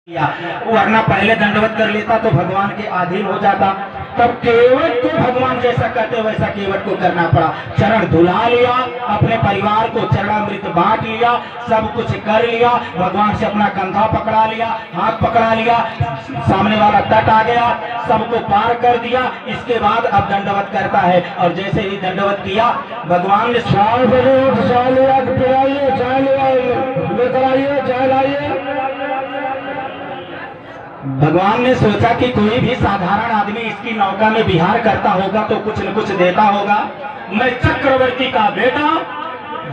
वरना पहले दंडवत कर लेता तो भगवान के अधीन हो जाता। तब केवट को भगवान जैसा कहते वैसा केवट को करना पड़ा। चरण धुला लिया, अपने परिवार को चरणामृत बांट लिया, सब कुछ कर लिया, भगवान से अपना कंधा पकड़ा लिया, हाथ पकड़ा लिया, सामने वाला तट आ गया, सबको पार कर दिया। इसके बाद अब दंडवत करता है और जैसे ही दंडवत किया भगवान ने भगवान ने सोचा कि कोई भी साधारण आदमी इसकी नौका में विहार करता होगा तो कुछ न कुछ देता होगा। मैं चक्रवर्ती का बेटा,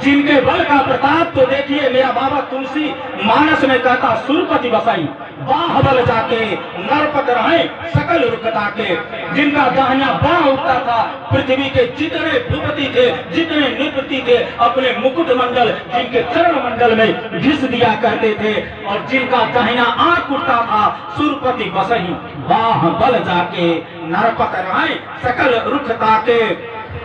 जिनके बल का प्रताप तो देखिए, मेरा बाबा तुलसी मानस में कहता सुरपति बसाई बाहुबल जाके नरपत रहे सकल रुकता के। जिनका दाहिना बाह उठता था, पृथ्वी के जितने भूपति थे, जितने नृपति थे, अपने मुकुट मंडल जिनके चरण मंडल में घिस दिया करते थे। और जिनका दाहिना आंख उठता था, सुरपति बसही बाहुबल जाके नरपत रहे सकल रुकता के।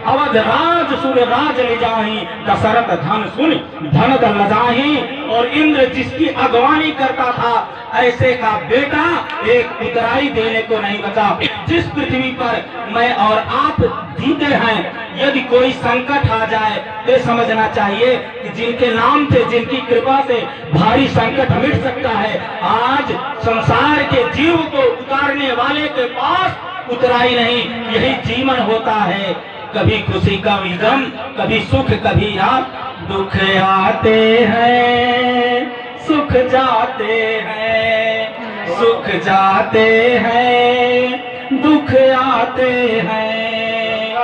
अवध राज सुर राज ले जाही, दशरथ धन सुन धन दल जाही। और इंद्र जिसकी अगवानी करता था, ऐसे का बेटा एक उतराई देने को नहीं बचा। जिस पृथ्वी पर मैं और आप जीते हैं, यदि कोई संकट आ जाए तो समझना चाहिए कि जिनके नाम से, जिनकी कृपा से भारी संकट मिट सकता है। आज संसार के जीव को उतारने वाले के पास उतराई नहीं, यही जीवन होता है। कभी खुशी कभी गम, कभी सुख कभी रात। दुख आते हैं सुख जाते हैं, सुख जाते हैं दुख आते हैं,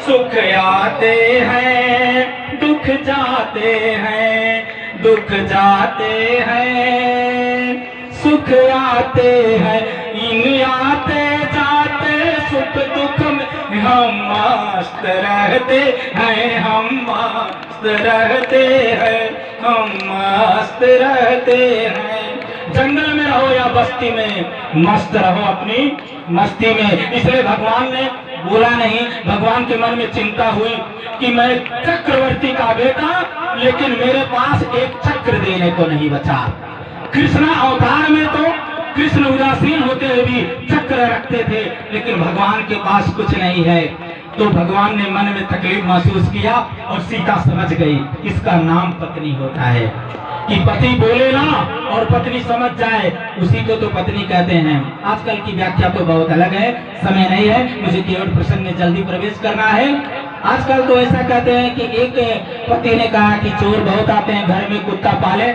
सुख आते हैं दुख जाते हैं, दुख जाते हैं सुख आते हैं। इन आते जाते सुख दुख में हम मस्त रहते हैं, हम मस्त रहते हैं, हम मस्त रहते हैं। जंगल में रहो या बस्ती में, मस्त रहो अपनी मस्ती में। इसलिए भगवान ने बोला नहीं। भगवान के मन में चिंता हुई कि मैं चक्रवर्ती का बेटा, लेकिन मेरे पास एक चक्र देने को नहीं बचा। कृष्ण अवतार में तो कृष्ण उदासीन होते हुए भी चक्र रखते थे, लेकिन भगवान के पास कुछ नहीं है। तो भगवान ने मन में तकलीफ महसूस किया और सीता समझ गई इसका नाम पत्नी होता है। कि पति बोले ना और पत्नी समझ जाए, उसी को तो पत्नी कहते हैं। आजकल की व्याख्या तो बहुत अलग है, समय नहीं है, मुझे केवल प्रसंग में जल्दी प्रवेश करना है। आजकल तो ऐसा कहते हैं कि एक पति ने कहा कि चोर बहुत आते हैं, घर में कुत्ता पाले।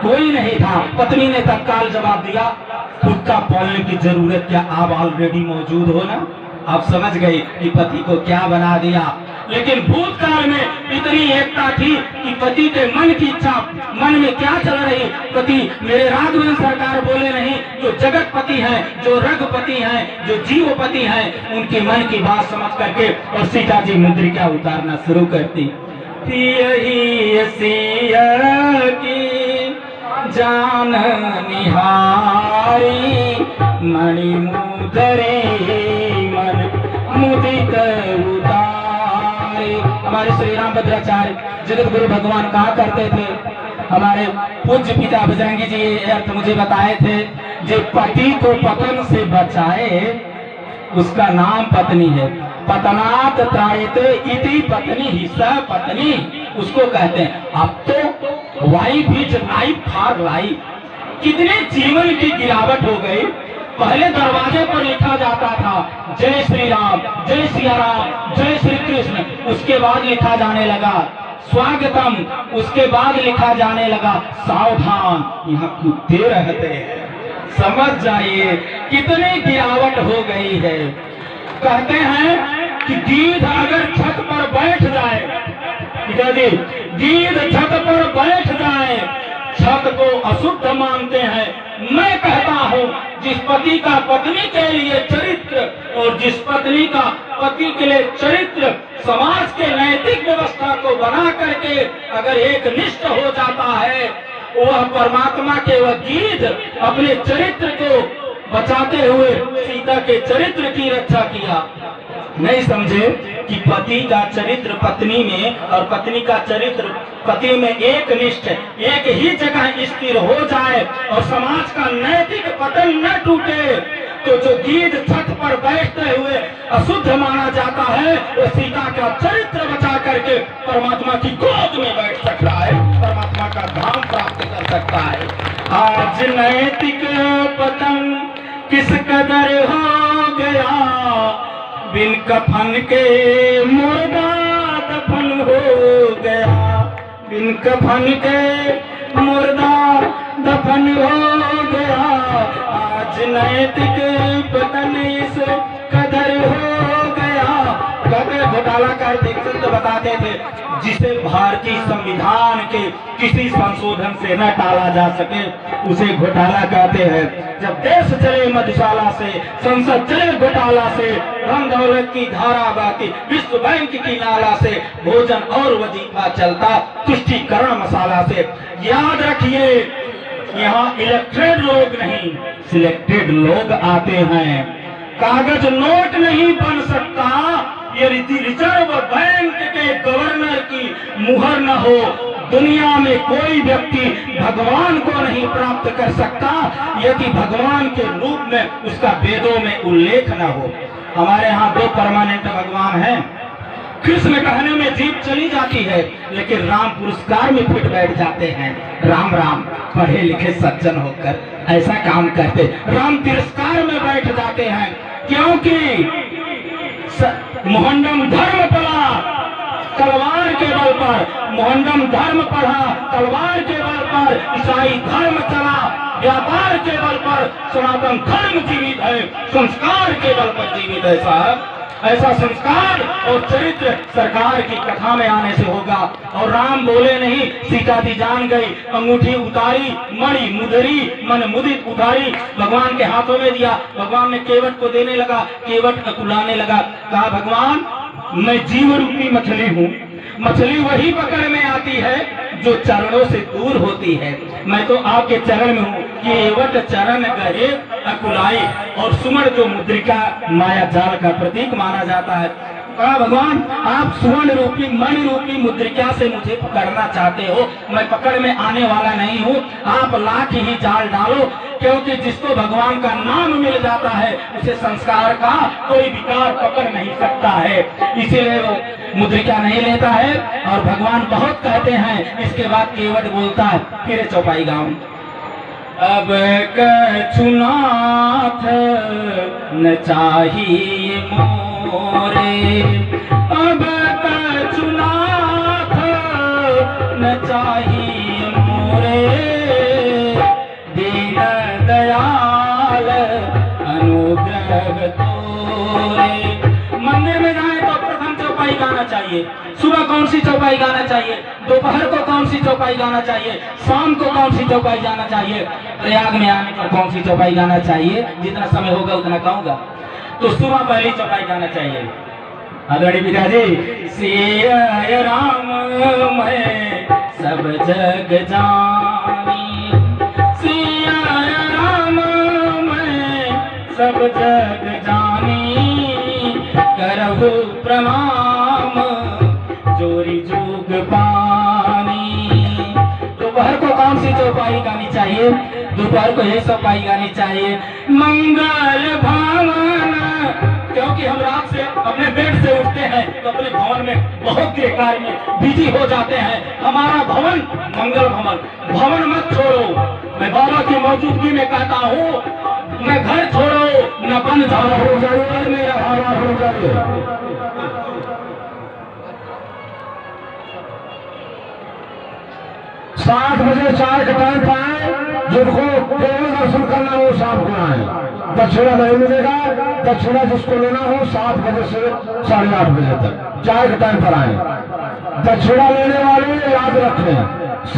कोई नहीं था। पत्नी ने तत्काल जवाब दिया, कुत्ता पालने की जरूरत क्या, आप ऑलरेडी मौजूद हो ना। आप समझ गए कि पति को क्या बना दिया। लेकिन भूतकाल में इतनी एकता थी कि पति के मन की इच्छा, मन में क्या चल रही। पति मेरे राघवेंद्र सरकार बोले नहीं, जो जगतपति हैं, जो रघुपति हैं, जो जीवपति हैं, उनके मन की बात समझ करके और सीता जी मुद्रिका उतारना शुरू करती। यही सिया की जान निहारी, मणि मुदरे मन मुदित उदारी। हमारे श्री राम भद्राचार्य जगत गुरु भगवान कहा करते थे, हमारे पूज्य पिता बजरंगी जी ये अर्थ मुझे बताए थे, जो पति को पतन से बचाए उसका नाम पत्नी है। पतनात त्रायते इति पत्नी ही स पत्नी, उसको कहते हैं। अब तो wife is life for life. कितने जीवन की गिरावट हो गई। पहले दरवाजे पर लिखा जाता था जय श्री राम, जय सिया राम, जय श्री कृष्ण। उसके बाद लिखा जाने लगा स्वागतम, उसके बाद लिखा जाने लगा सावधान, यहाँ कुत्ते रहते हैं। समझ जाइए कितनी गिरावट हो गई है। कहते हैं कि गीध अगर छत पर बैठ जाए, पिताजी, गीध छत पर बैठ जाए, छत को अशुद्ध मानते हैं। मैं कहता हूँ, जिस पति का पत्नी के लिए चरित्र और जिस पत्नी का पति के लिए चरित्र, समाज के नैतिक व्यवस्था को बना करके अगर एक निष्ठ हो जाता है, वह परमात्मा के वह गीध अपने चरित्र को बचाते हुए सीता के चरित्र की रक्षा किया। नहीं समझे कि पति का चरित्र पत्नी में और पत्नी का चरित्र पति में एक निष्ठ एक ही जगह स्थिर हो जाए और समाज का नैतिक पतन न टूटे, तो जो गीध छत पर बैठते हुए अशुद्ध माना जाता है वो सीता का चरित्र बचा करके परमात्मा की गोद में बैठ सकता है, परमात्मा का धाम प्राप्त कर सकता है। आज नैतिक पतन किस कदर हो गया, बिन कफन के मुर्दा दफन हो गया, बिन कफन के मुर्दा दफन हो गया। आज नैतिक पतन इस कदर हो गया। कदर घोटाला कर दीक्षित बताते थे, जिसे भारतीय संविधान के किसी संशोधन से न टाला जा सके उसे घोटाला कहते हैं। जब देश चले मधुशाला से, संसद चले घोटाला से, धन दौलत की धारा बहती विश्व बैंक की नाला से, भोजन और वजीफा चलता तुष्टीकरण मसाला से। याद रखिए, यहाँ इलेक्टेड लोग नहीं सिलेक्टेड लोग आते हैं। कागज नोट नहीं बन सकता यदि रिजर्व बैंक के गवर्नर की मुहर न हो। दुनिया में कोई व्यक्ति भगवान को नहीं प्राप्त कर सकता यदि भगवान के रूप में उसका वेदों में उल्लेख न हो। हमारे यहाँ 2 परमानेंट भगवान हैं। कृष्ण कहने में जीभ चली जाती है, लेकिन राम पुरस्कार में फिट बैठ जाते हैं। राम राम पढ़े लिखे सज्जन होकर ऐसा काम करते, राम तिरस्कार में बैठ जाते हैं, क्योंकि मोहनडम धर्म पढ़ा तलवार के बल पर, मोहनडम धर्म पढ़ा तलवार के बल पर, ईसाई धर्म चला व्यापार के बल पर, सनातन धर्म जीवित है संस्कार के बल पर जीवित है। साहब ऐसा संस्कार और चरित्र सरकार की कथा में आने से होगा। और राम बोले नहीं, सीता जी जान गई, अंगूठी उतारी, मणि मुदरी मन मुदित उतारी, भगवान के हाथों में दिया, भगवान ने केवट को देने लगा, केवट अकुलाने लगा। कहा भगवान मैं जीव रूपी मछली हूँ, मछली वही पकड़ में आती है जो चरणों से दूर होती है। मैं तो आपके चरण में हूँ। केवट चरण गहे अकुलाई, और सुमन जो मुद्रिका माया जाल का प्रतीक माना जाता है। कहा भगवान आप सुवर्ण रूपी मणि रूपी मुद्रिका से मुझे पकड़ना चाहते हो, मैं पकड़ में आने वाला नहीं हूँ, आप लाख ही जाल डालो, क्योंकि जिसको भगवान का नाम मिल जाता है उसे संस्कार का कोई विकार पकड़ नहीं सकता है, इसीलिए वो मुद्रिका नहीं लेता है। और भगवान बहुत कहते हैं, इसके बाद केवट बोलता है, फिर चौपाई गाँव अब कछुनाथ न चाहिए मोरे, अब कछुनाथ न चाहिए मोरे, दीन दयाल अनुग्रह तोरे। मंदिर में जाए तो प्रथम चौपाई गाना चाहिए। सुबह कौन सी चौपाई गाना चाहिए, दोपहर को कौन सी चौपाई गाना चाहिए, शाम को कौन सी चौपाई गाना चाहिए, प्रयाग में आने पर कौन सी चौपाई गाना चाहिए, जितना समय होगा उतना कहूंगा। तो सुबह पहली चौपाई गाना चाहिए। आदरणीय पिताजी, सिया राम मैं सब जग जानी, सिया राम मैं सब जग जानी, करहु प्रणाम जोरी जोग पानी। दोपहर को कौन सी चौपाई गानी चाहिए, दोपहर को ये चौपाई गानी चाहिए, मंगल भावन, क्योंकि हम रात से अपने बेड से उठते हैं तो अपने भवन में बहुत के कार्य में बिजी हो जाते हैं। हमारा भवन मंगल भवन, भवन मत छोड़ो। मैं बाबा की मौजूदगी में कहता हूँ, मैं घर छोड़ो न बन जाओ, हो जाए मेरा हारा हो जाए। 7 बजे चाय का टाइम पाए, जिनको केवल दर्शन करना हो 7 को आए। दक्षिणा नहीं मिलेगा, दक्षिणा जिसको लेना हो 7 बजे से 8:30 बजे तक चाय के टाइम पर आए। दक्षिणा लेने वाले याद रखें,